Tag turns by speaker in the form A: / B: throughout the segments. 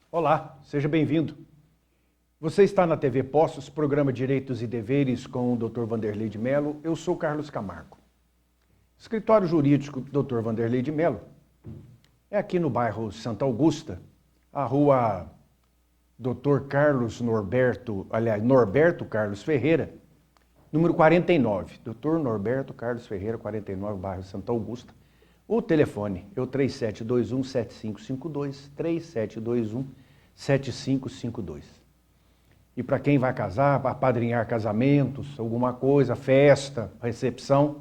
A: Olá, seja bem-vindo. Você está na TV Postos, programa Direitos e Deveres com o Dr. Vanderlei de Mello. Eu sou Carlos Camargo. Escritório jurídico do Dr. Vanderlei de Mello é aqui no bairro Santa Augusta, a rua Dr. Norberto Carlos Ferreira, número 49. Dr. Norberto Carlos Ferreira, 49, bairro Santa Augusta. O telefone é o 3721-7552, 3721-7552. E para quem vai casar, para apadrinhar casamentos, alguma coisa, festa, recepção,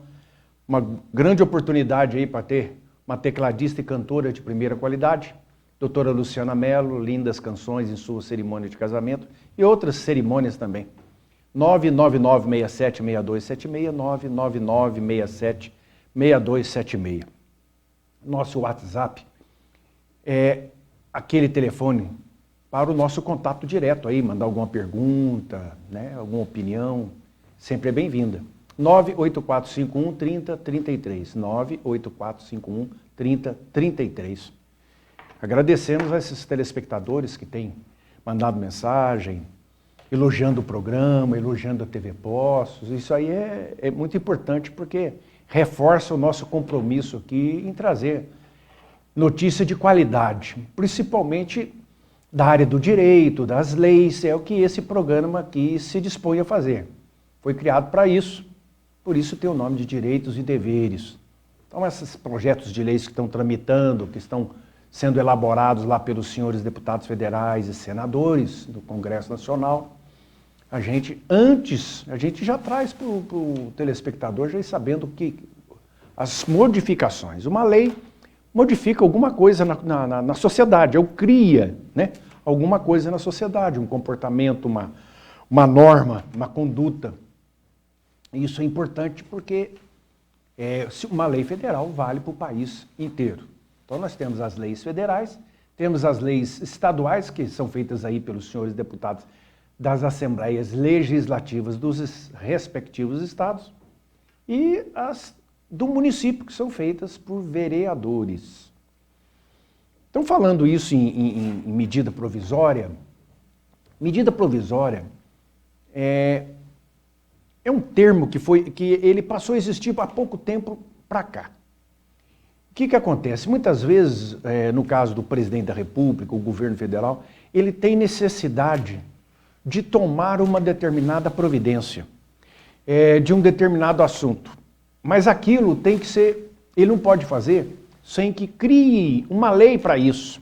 A: uma grande oportunidade aí para ter uma tecladista e cantora de primeira qualidade, doutora Luciana Mello, lindas canções em sua cerimônia de casamento e outras cerimônias também. 999676276, 999676276. Nosso WhatsApp é aquele telefone para o nosso contato direto aí, mandar alguma pergunta, né, alguma opinião, sempre é bem-vinda. 98451-3033, 98451-3033. Agradecemos a esses telespectadores que têm mandado mensagem, elogiando o programa, elogiando a TV Postos. Isso aí é muito importante porque reforça o nosso compromisso aqui em trazer notícia de qualidade, principalmente da área do direito, das leis, é o que esse programa aqui se dispõe a fazer. Foi criado para isso, por isso tem o nome de Direitos e Deveres. Então, esses projetos de leis que estão tramitando, que estão sendo elaborados lá pelos senhores deputados federais e senadores do Congresso Nacional, a gente já traz para o telespectador já ir sabendo que as modificações. Uma lei modifica alguma coisa na sociedade, ou cria, né, alguma coisa na sociedade, um comportamento, uma norma, uma conduta. Isso é importante porque uma lei federal vale para o país inteiro. Então nós temos as leis federais, temos as leis estaduais, que são feitas aí pelos senhores deputados das assembleias legislativas dos respectivos estados, e as do município, que são feitas por vereadores. Então, falando isso em medida provisória é um termo que ele passou a existir há pouco tempo para cá. O que acontece? Muitas vezes, no caso do presidente da República, o governo federal, ele tem necessidade de tomar uma determinada providência, de um determinado assunto. Mas aquilo tem que ser, ele não pode fazer sem que crie uma lei para isso.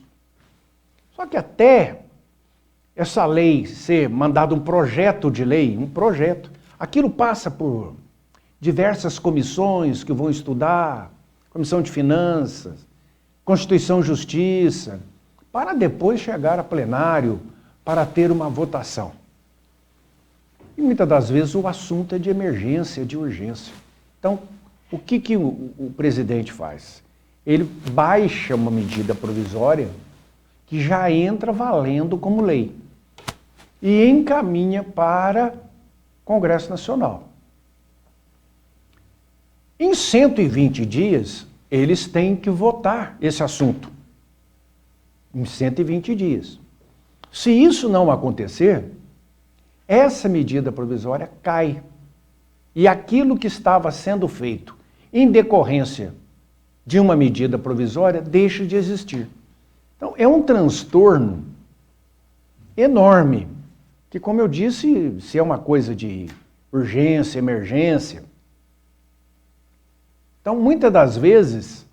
A: Só que até essa lei ser mandada um projeto de lei, aquilo passa por diversas comissões que vão estudar, Comissão de Finanças, Constituição e Justiça, para depois chegar a plenário para ter uma votação. E muitas das vezes o assunto é de emergência, de urgência. Então, o que o presidente faz? Ele baixa uma medida provisória que já entra valendo como lei e encaminha para o Congresso Nacional. Em 120 dias, eles têm que votar esse assunto. Em 120 dias. Se isso não acontecer, essa medida provisória cai. E aquilo que estava sendo feito em decorrência de uma medida provisória deixa de existir. Então, é um transtorno enorme, que, como eu disse, se é uma coisa de urgência, emergência. Então, muitas das vezes,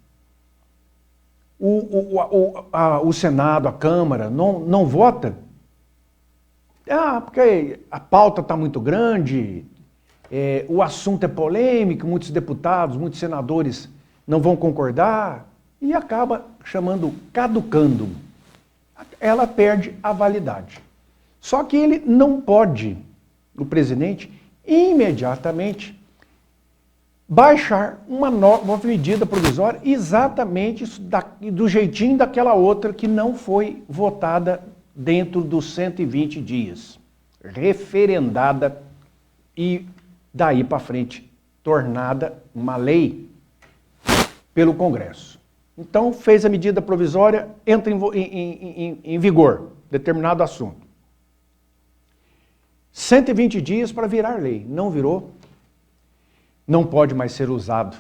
A: o Senado, a Câmara, não vota, porque a pauta está muito grande, o assunto é polêmico, muitos deputados, muitos senadores não vão concordar, e acaba caducando. Ela perde a validade. Só que ele não pode, o presidente, imediatamente baixar uma nova medida provisória exatamente do jeitinho daquela outra que não foi votada dentro dos 120 dias, referendada e daí para frente tornada uma lei pelo Congresso. Então, fez a medida provisória, entra em vigor, determinado assunto. 120 dias para virar lei. Não virou, não pode mais ser usado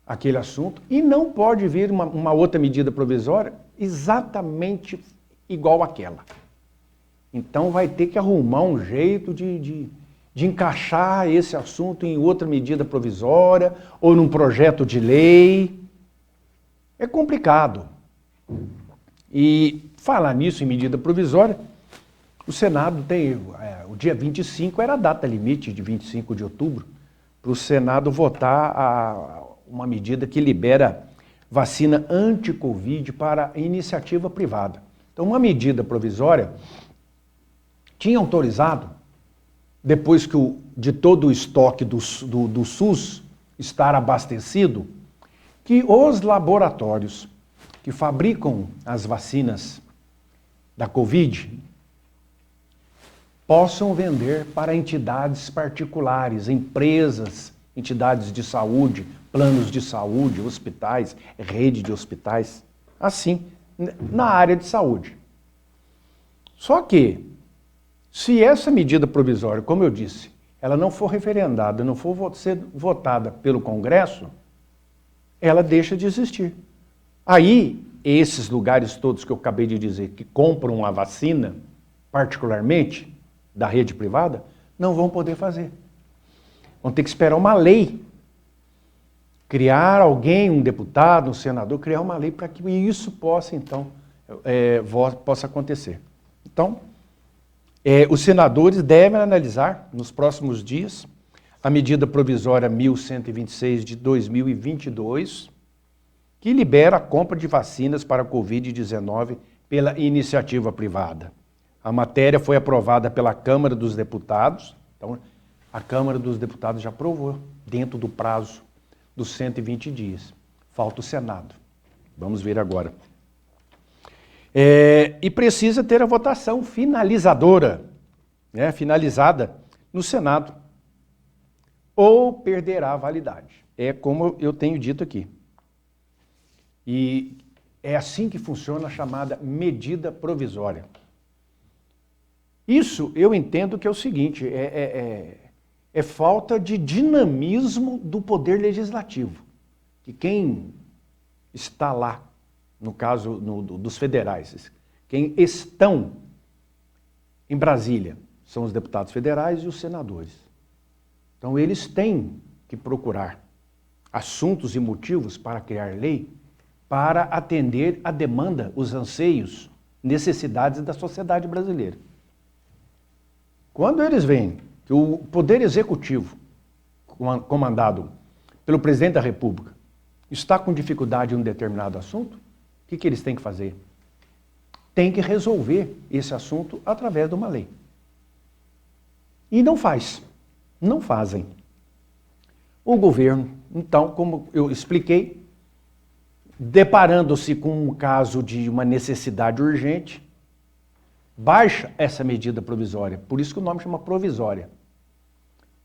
A: aquele assunto e não pode vir uma outra medida provisória exatamente igual àquela. Então vai ter que arrumar um jeito de encaixar esse assunto em outra medida provisória ou num projeto de lei. É complicado. E falar nisso em medida provisória, o Senado tem, o dia 25 era a data limite, de 25 de outubro, para o Senado votar uma medida que libera vacina anti-Covid para iniciativa privada. Então, uma medida provisória tinha autorizado, depois de todo o estoque do SUS estar abastecido, que os laboratórios que fabricam as vacinas da Covid possam vender para entidades particulares, empresas, entidades de saúde, planos de saúde, hospitais, rede de hospitais, assim, na área de saúde. Só que, se essa medida provisória, como eu disse, ela não for referendada, não for ser votada pelo Congresso, ela deixa de existir. Aí, esses lugares todos que eu acabei de dizer, que compram a vacina, particularmente, da rede privada, não vão poder fazer. Vão ter que esperar uma lei. Criar alguém, um deputado, um senador, criar uma lei para que isso possa, então, possa acontecer. Então, os senadores devem analisar, nos próximos dias, a medida provisória 1126 de 2022, que libera a compra de vacinas para a Covid-19 pela iniciativa privada. A matéria foi aprovada pela Câmara dos Deputados, então a Câmara dos Deputados já aprovou, dentro do prazo dos 120 dias. Falta o Senado. Vamos ver agora. E precisa ter a votação finalizadora, finalizada no Senado, ou perderá a validade. É como eu tenho dito aqui. E é assim que funciona a chamada medida provisória. Isso eu entendo que é o seguinte, é falta de dinamismo do poder legislativo. Que quem está lá, no caso dos federais, quem estão em Brasília, são os deputados federais e os senadores. Então eles têm que procurar assuntos e motivos para criar lei para atender a demanda, os anseios, necessidades da sociedade brasileira. Quando eles veem que o Poder Executivo, comandado pelo Presidente da República, está com dificuldade em um determinado assunto, o que eles têm que fazer? Tem que resolver esse assunto através de uma lei. E não fazem. O governo, então, como eu expliquei, deparando-se com um caso de uma necessidade urgente, baixa essa medida provisória, por isso que o nome chama provisória,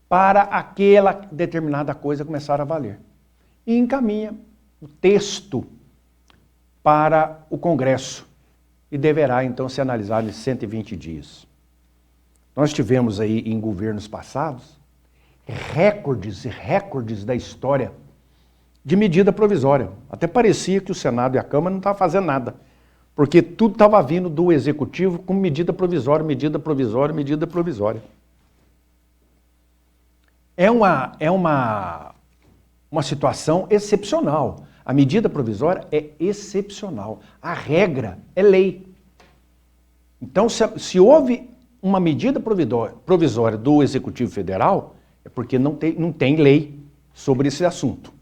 A: para aquela determinada coisa começar a valer. E encaminha o texto para o Congresso e deverá então ser analisado em 120 dias. Nós tivemos aí em governos passados recordes e recordes da história de medida provisória. Até parecia que o Senado e a Câmara não estavam fazendo nada, porque tudo estava vindo do Executivo com medida provisória, medida provisória, medida provisória. É uma situação excepcional. A medida provisória é excepcional. A regra é lei. Então, se houve uma medida provisória do Executivo Federal, é porque não tem lei sobre esse assunto.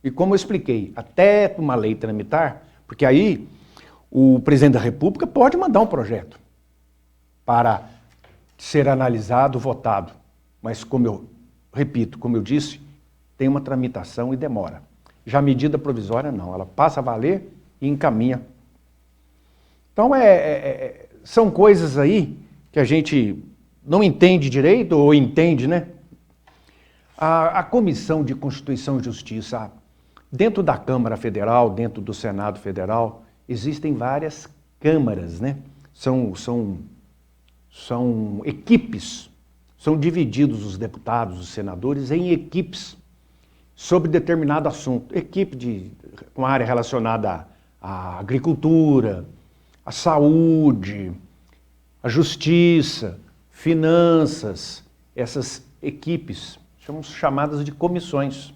A: E como eu expliquei, até uma lei tramitar, porque aí o Presidente da República pode mandar um projeto para ser analisado, votado. Mas como eu disse, tem uma tramitação e demora. Já a medida provisória não, ela passa a valer e encaminha. Então são coisas aí que a gente não entende direito, ou entende, né? A Comissão de Constituição e Justiça Dentro da Câmara Federal, dentro do Senado Federal, existem várias câmaras, né? São equipes, são divididos os deputados, os senadores, em equipes sobre determinado assunto. Equipe com área relacionada à agricultura, à saúde, à justiça, finanças. Essas equipes são chamadas de comissões.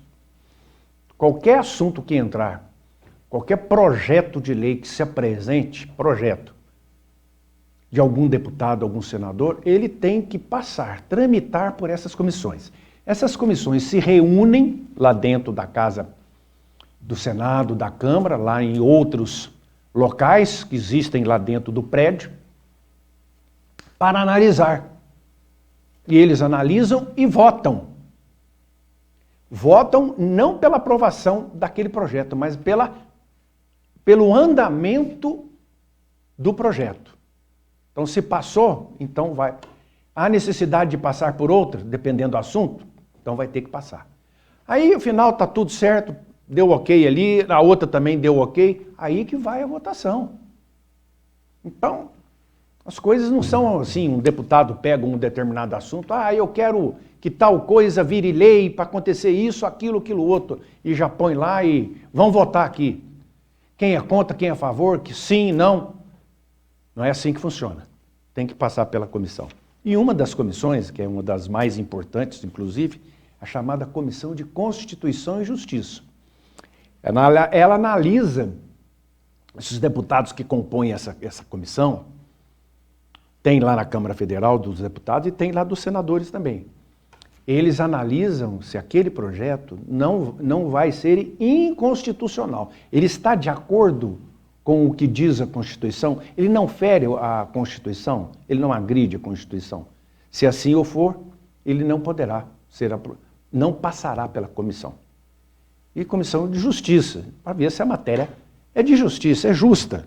A: Qualquer assunto que entrar, qualquer projeto de lei que se apresente, projeto de algum deputado, algum senador, ele tem que passar, tramitar por essas comissões. Essas comissões se reúnem lá dentro da casa do Senado, da Câmara, lá em outros locais que existem lá dentro do prédio, para analisar. E eles analisam e votam. Votam não pela aprovação daquele projeto, mas pelo andamento do projeto. Então, se passou, então vai. Há necessidade de passar por outra, dependendo do assunto, então vai ter que passar. Aí, no final, está tudo certo, deu ok ali, a outra também deu ok, aí que vai a votação. Então, as coisas não são assim, um deputado pega um determinado assunto, eu quero que tal coisa vire lei para acontecer isso, aquilo outro, e já põe lá e vão votar aqui. Quem é contra, quem é a favor, que sim, não. Não é assim que funciona. Tem que passar pela comissão. E uma das comissões, que é uma das mais importantes, inclusive, a chamada Comissão de Constituição e Justiça. Ela analisa esses deputados que compõem essa comissão, tem lá na Câmara Federal dos deputados e tem lá dos senadores também. Eles analisam se aquele projeto não vai ser inconstitucional. Ele está de acordo com o que diz a Constituição? Ele não fere a Constituição? Ele não agride a Constituição? Se assim o for, ele não poderá não passará pela comissão. E comissão de justiça, para ver se a matéria é de justiça, é justa.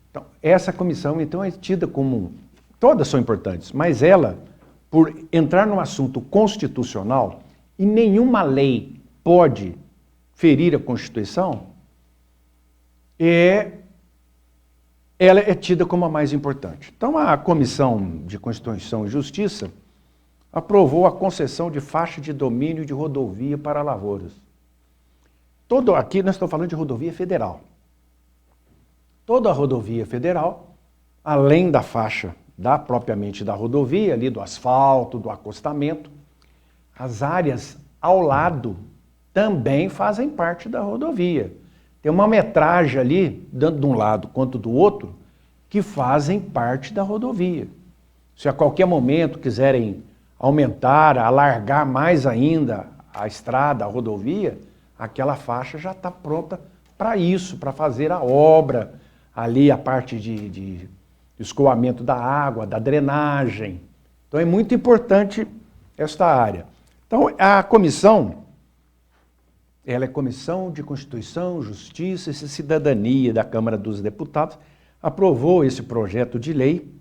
A: Então, essa comissão, então, é tida como... Todas são importantes, mas ela, por entrar num assunto constitucional, e nenhuma lei pode ferir a Constituição, ela é tida como a mais importante. Então, a Comissão de Constituição e Justiça aprovou a concessão de faixa de domínio de rodovia para lavouras. Aqui nós estamos falando de rodovia federal. Toda a rodovia federal, além da faixa propriamente da rodovia, ali do asfalto, do acostamento, as áreas ao lado também fazem parte da rodovia. Tem uma metragem ali, tanto de um lado quanto do outro, que fazem parte da rodovia. Se a qualquer momento quiserem aumentar, alargar mais ainda a estrada, a rodovia, aquela faixa já está pronta para isso, para fazer a obra, ali a parte de escoamento da água, da drenagem. Então é muito importante esta área. Então a comissão, ela é Comissão de Constituição, Justiça e Cidadania da Câmara dos Deputados, aprovou esse projeto de lei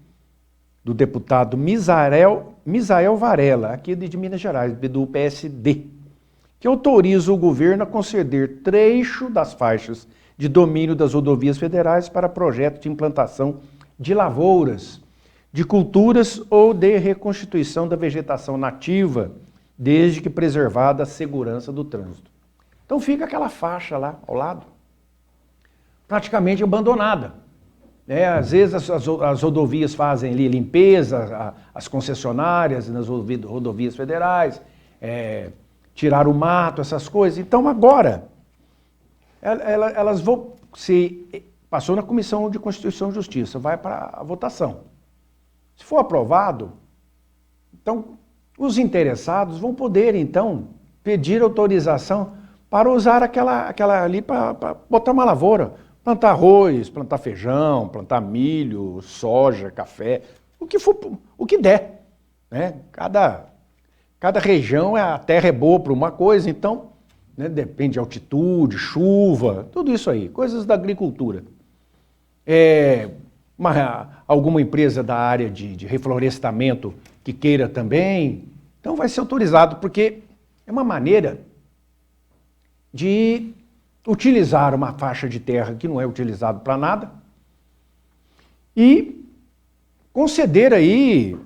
A: do deputado Misael Varela, aqui de Minas Gerais, do PSD, que autoriza o governo a conceder trecho das faixas de domínio das rodovias federais para projetos de implantação de lavouras, de culturas ou de reconstituição da vegetação nativa, desde que preservada a segurança do trânsito. Então fica aquela faixa lá ao lado, praticamente abandonada. Às vezes as rodovias fazem ali limpeza, as concessionárias nas rodovias federais, tirar o mato, essas coisas. Então agora, elas vão passou na Comissão de Constituição e Justiça, vai para a votação. Se for aprovado, então os interessados vão poder, então, pedir autorização para usar aquela ali para botar uma lavoura, plantar arroz, plantar feijão, plantar milho, soja, café, o que der. Né? Cada região, a terra é boa para uma coisa, então, né, depende de altitude, chuva, tudo isso aí, coisas da agricultura. Alguma empresa da área de reflorestamento que queira também, então vai ser autorizado, porque é uma maneira de utilizar uma faixa de terra que não é utilizada para nada e conceder aí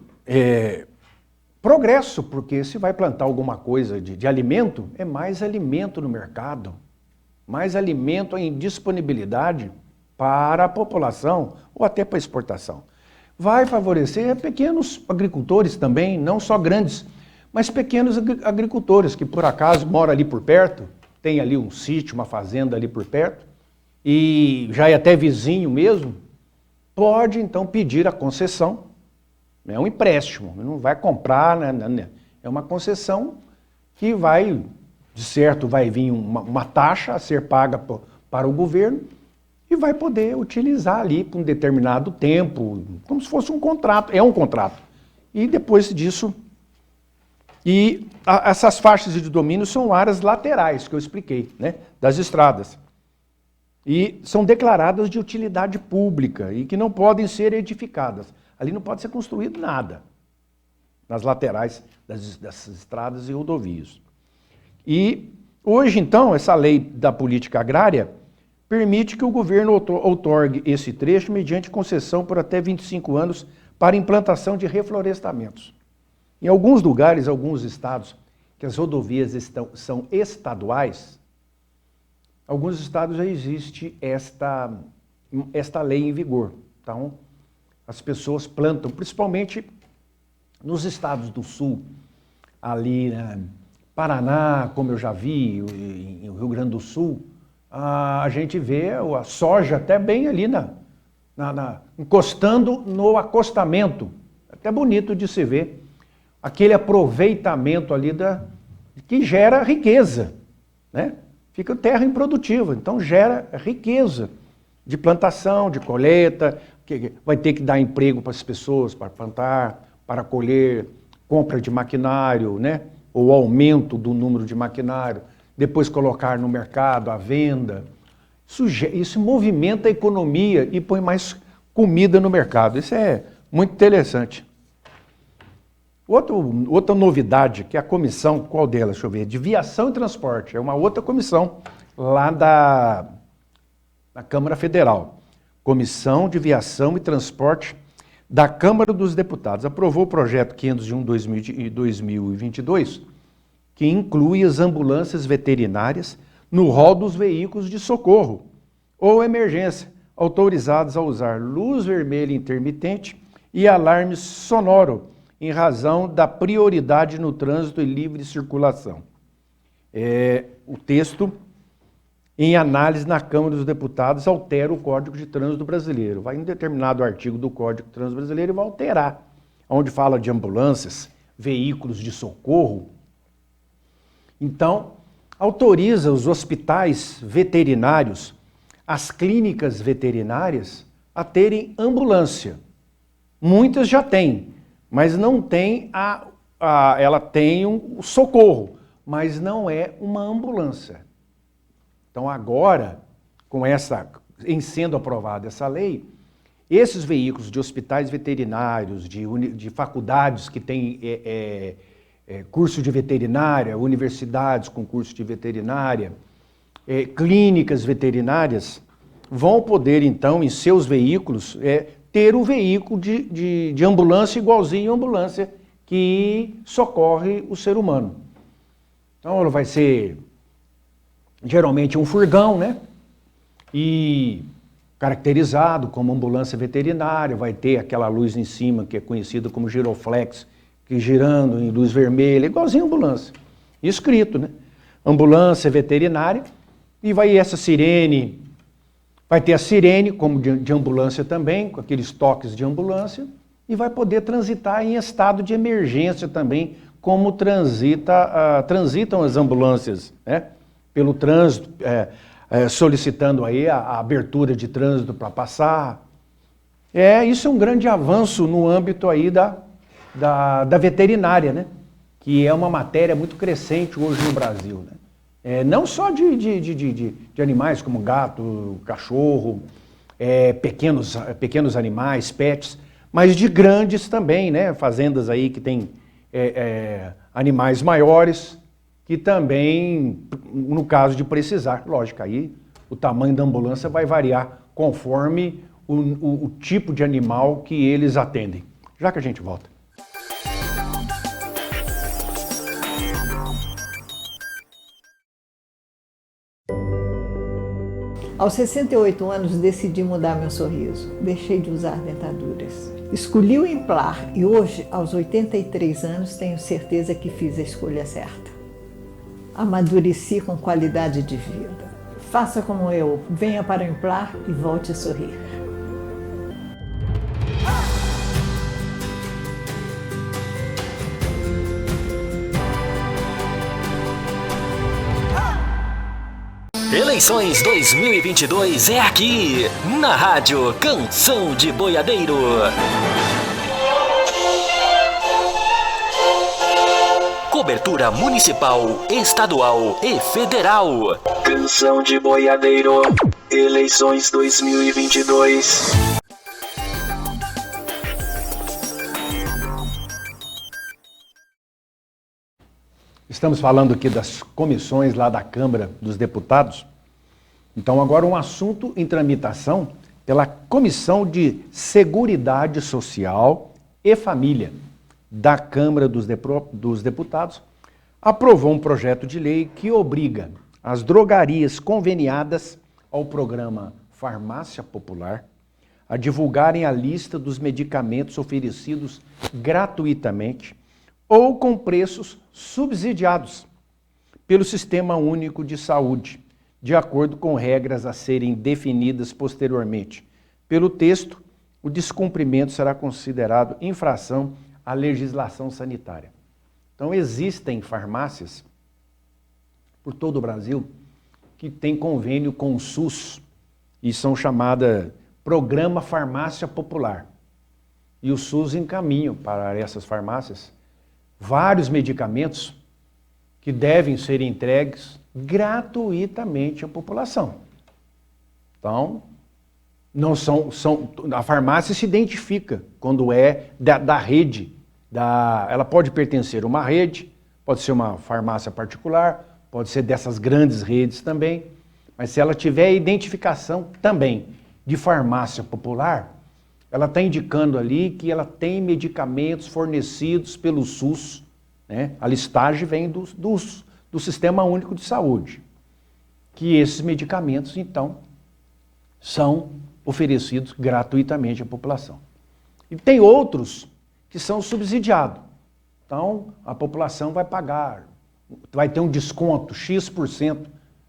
A: progresso, porque se vai plantar alguma coisa de alimento, é mais alimento no mercado, mais alimento em disponibilidade para a população ou até para exportação. Vai favorecer pequenos agricultores também, não só grandes, mas pequenos agricultores que por acaso moram ali por perto, tem ali um sítio, uma fazenda ali por perto, e já é até vizinho mesmo, pode então pedir a concessão, é um empréstimo, não vai comprar, né? É uma concessão que vai, de certo, vai vir uma taxa a ser paga para o governo e vai poder utilizar ali por um determinado tempo, como se fosse um contrato, é um contrato. E depois disso, essas faixas de domínio são áreas laterais, que eu expliquei, né, das estradas. E são declaradas de utilidade pública e que não podem ser edificadas. Ali não pode ser construído nada, nas laterais dessas estradas e rodovias. E hoje, então, essa lei da política agrária permite que o governo outorgue esse trecho mediante concessão por até 25 anos para implantação de reflorestamentos. Em alguns lugares, alguns estados, que as rodovias são estaduais, alguns estados já existe esta lei em vigor. Então, as pessoas plantam, principalmente nos estados do sul, ali, né, Paraná, como eu já vi, em Rio Grande do Sul, a gente vê a soja até bem ali, encostando no acostamento. Até bonito de se ver. Aquele aproveitamento ali que gera riqueza, né? Fica terra improdutiva, então gera riqueza de plantação, de colheita, que vai ter que dar emprego para as pessoas, para plantar, para colher, compra de maquinário, né? Ou aumento do número de maquinário, depois colocar no mercado, à venda. Isso movimenta a economia e põe mais comida no mercado. Isso é muito interessante. Outra novidade, que é a comissão, qual delas? Deixa eu ver, de viação e transporte. É uma outra comissão lá da Câmara Federal. Comissão de Viação e Transporte da Câmara dos Deputados. Aprovou o projeto 501/2022, que inclui as ambulâncias veterinárias no rol dos veículos de socorro ou emergência, autorizados a usar luz vermelha intermitente e alarme sonoro, em razão da prioridade no trânsito e livre circulação. O texto, em análise na Câmara dos Deputados, altera o Código de Trânsito Brasileiro. Vai em um determinado artigo do Código de Trânsito Brasileiro e vai alterar, onde fala de ambulâncias, veículos de socorro. Então, autoriza os hospitais veterinários, as clínicas veterinárias, a terem ambulância. Muitas já têm, mas não tem ela tem um socorro, mas não é uma ambulância. Então agora, em sendo aprovada essa lei, esses veículos de hospitais veterinários, de faculdades que têm curso de veterinária, universidades com curso de veterinária, clínicas veterinárias, vão poder então, em seus veículos, ter o veículo de ambulância igualzinho à ambulância que socorre o ser humano. Então, ela vai ser geralmente um furgão, né? E caracterizado como ambulância veterinária, vai ter aquela luz em cima que é conhecida como giroflex, que girando em luz vermelha, igualzinho a ambulância. Escrito, né? Ambulância veterinária, e vai essa sirene. Vai ter a sirene, como de ambulância também, com aqueles toques de ambulância, e vai poder transitar em estado de emergência também, como transitam as ambulâncias, né? Pelo trânsito, solicitando aí a abertura de trânsito para passar. Isso é um grande avanço no âmbito aí da veterinária, né? Que é uma matéria muito crescente hoje no Brasil, né? Não só de animais como gato, cachorro, pequenos animais, pets, mas de grandes também, né? Fazendas aí que tem animais maiores que também, no caso de precisar, lógico, aí o tamanho da ambulância vai variar conforme o tipo de animal que eles atendem. Já que a gente volta.
B: Aos 68 anos, decidi mudar meu sorriso. Deixei de usar dentaduras. Escolhi o Implar e hoje, aos 83 anos, tenho certeza que fiz a escolha certa. Amadureci com qualidade de vida. Faça como eu, venha para o Implar e volte a sorrir.
C: Eleições 2022 é aqui, na Rádio Canção de Boiadeiro. Cobertura municipal, estadual e federal. Canção de Boiadeiro, eleições 2022.
A: Estamos falando aqui das comissões lá da Câmara dos Deputados. Então, agora um assunto em tramitação pela Comissão de Seguridade Social e Família da Câmara dos Deputados aprovou um projeto de lei que obriga as drogarias conveniadas ao programa Farmácia Popular a divulgarem a lista dos medicamentos oferecidos gratuitamente ou com preços subsidiados pelo Sistema Único de Saúde, de acordo com regras a serem definidas posteriormente. Pelo texto, o descumprimento será considerado infração à legislação sanitária. Então, existem farmácias por todo o Brasil que têm convênio com o SUS e são chamadas Programa Farmácia Popular. E o SUS encaminha para essas farmácias vários medicamentos que devem ser entregues gratuitamente à população. Então, não a farmácia se identifica quando é da rede, ela pode pertencer a uma rede, pode ser uma farmácia particular, pode ser dessas grandes redes também, mas se ela tiver identificação também de farmácia popular, ela está indicando ali que ela tem medicamentos fornecidos pelo SUS, né? A listagem vem do Sistema Único de Saúde, que esses medicamentos, então, são oferecidos gratuitamente à população. E tem outros que são subsidiados. Então, a população vai pagar, vai ter um desconto, X%,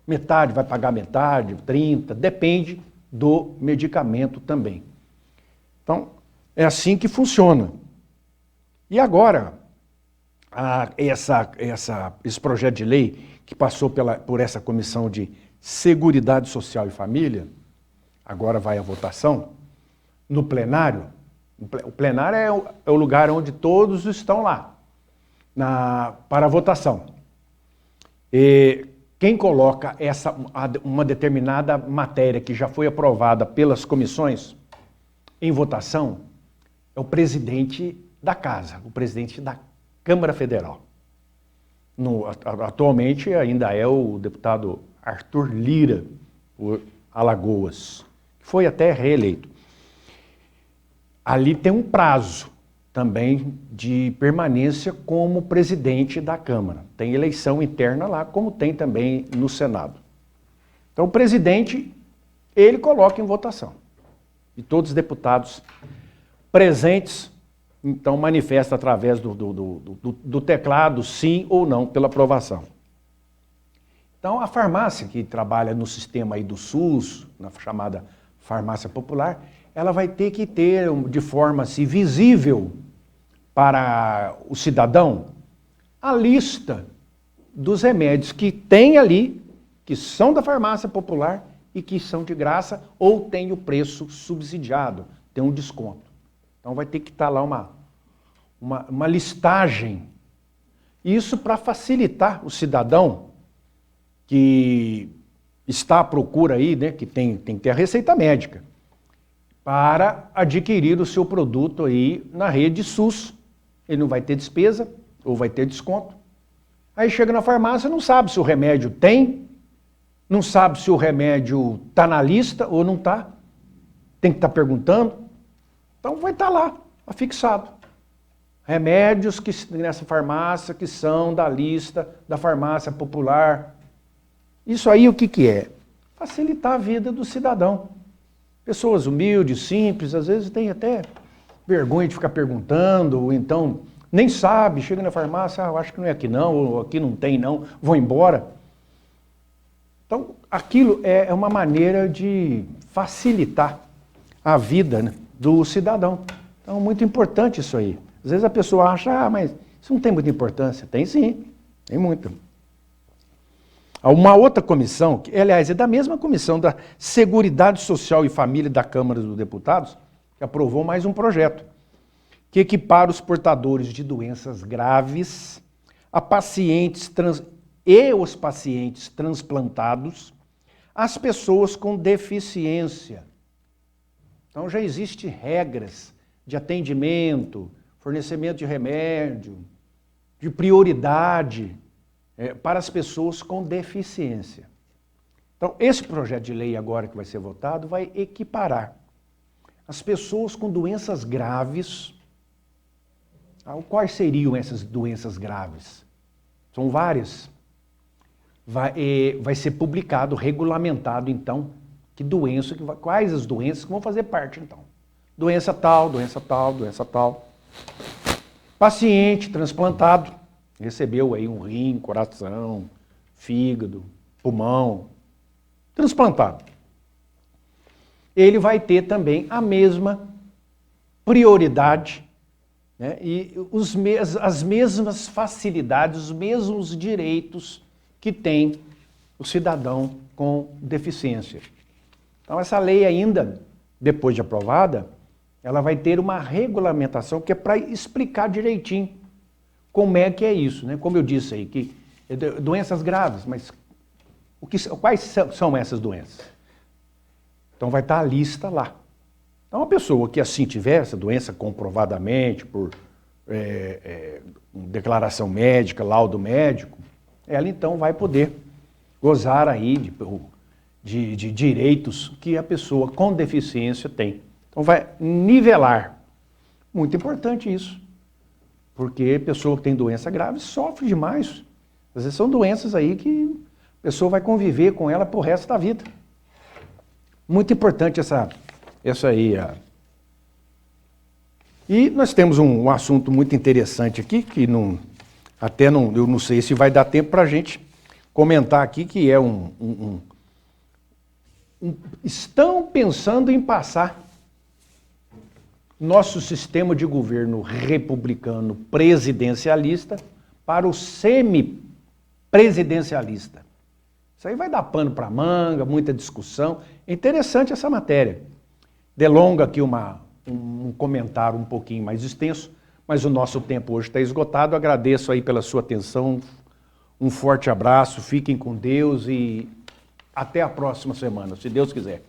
A: metade vai pagar metade, 30%, depende do medicamento também. Então, é assim que funciona. E agora, esse projeto de lei que passou por essa Comissão de Seguridade Social e Família, agora vai à votação, no plenário. O plenário é o lugar onde todos estão lá, para a votação. E quem coloca uma determinada matéria que já foi aprovada pelas comissões em votação é o presidente da Casa, o presidente da Câmara Federal. Atualmente ainda é o deputado Arthur Lira, por Alagoas, que foi até reeleito. Ali tem um prazo também de permanência como presidente da Câmara. Tem eleição interna lá, como tem também no Senado. Então o presidente, ele coloca em votação. E todos os deputados presentes, então, manifestam através do teclado sim ou não pela aprovação. Então, a farmácia que trabalha no sistema aí do SUS, na chamada farmácia popular, ela vai ter que ter, de forma assim, visível para o cidadão, a lista dos remédios que tem ali, que são da farmácia popular e que são de graça ou tem o preço subsidiado, tem um desconto. Então vai ter que estar lá uma listagem. Isso para facilitar o cidadão que está à procura aí, né, que tem que ter a receita médica, para adquirir o seu produto aí na rede SUS. Ele não vai ter despesa ou vai ter desconto. Aí chega na farmácia, não sabe se o remédio tem, não sabe se o remédio está na lista ou não está. Tem que estar perguntando. Então vai estar lá, afixado. Remédios que nessa farmácia que são da lista da farmácia popular. Isso aí o que é? Facilitar a vida do cidadão. Pessoas humildes, simples, às vezes tem até vergonha de ficar perguntando, ou então nem sabe, chega na farmácia, eu acho que não é aqui não, ou aqui não tem não, vou embora. Então, aquilo é uma maneira de facilitar a vida, né, do cidadão. Então, muito importante isso aí. Às vezes a pessoa acha, mas isso não tem muita importância. Tem sim, tem muita. Uma outra comissão, que aliás é da mesma comissão da Seguridade Social e Família da Câmara dos Deputados, que aprovou mais um projeto, que equipara os portadores de doenças graves a pacientes e os pacientes transplantados às pessoas com deficiência. Então já existem regras de atendimento, fornecimento de remédio, de prioridade para as pessoas com deficiência. Então, esse projeto de lei agora que vai ser votado vai equiparar as pessoas com doenças graves. Quais seriam essas doenças graves? São várias. Vai ser publicado, regulamentado, então, quais as doenças que vão fazer parte, então. Doença tal, doença tal, doença tal. Paciente transplantado, recebeu aí um rim, coração, fígado, pulmão, transplantado. Ele vai ter também a mesma prioridade, né, e as mesmas facilidades, os mesmos direitos que tem o cidadão com deficiência. Então essa lei ainda, depois de aprovada, ela vai ter uma regulamentação que é para explicar direitinho como é que é isso, né? Como eu disse aí, que doenças graves, mas quais são essas doenças? Então vai estar a lista lá. Então uma pessoa que assim tiver essa doença comprovadamente por declaração médica, laudo médico, ela então vai poder gozar aí de direitos que a pessoa com deficiência tem. Então vai nivelar. Muito importante isso. Porque a pessoa que tem doença grave sofre demais. Às vezes são doenças aí que a pessoa vai conviver com ela pro resto da vida. Muito importante essa aí. E nós temos um assunto muito interessante aqui, que eu não sei se vai dar tempo para a gente comentar aqui, que é estão pensando em passar nosso sistema de governo republicano presidencialista para o semi-presidencialista. Isso aí vai dar pano para manga, muita discussão. É interessante essa matéria. Delonga aqui um comentário um pouquinho mais extenso, mas o nosso tempo hoje está esgotado. Agradeço aí pela sua atenção. Um forte abraço, fiquem com Deus e até a próxima semana, se Deus quiser.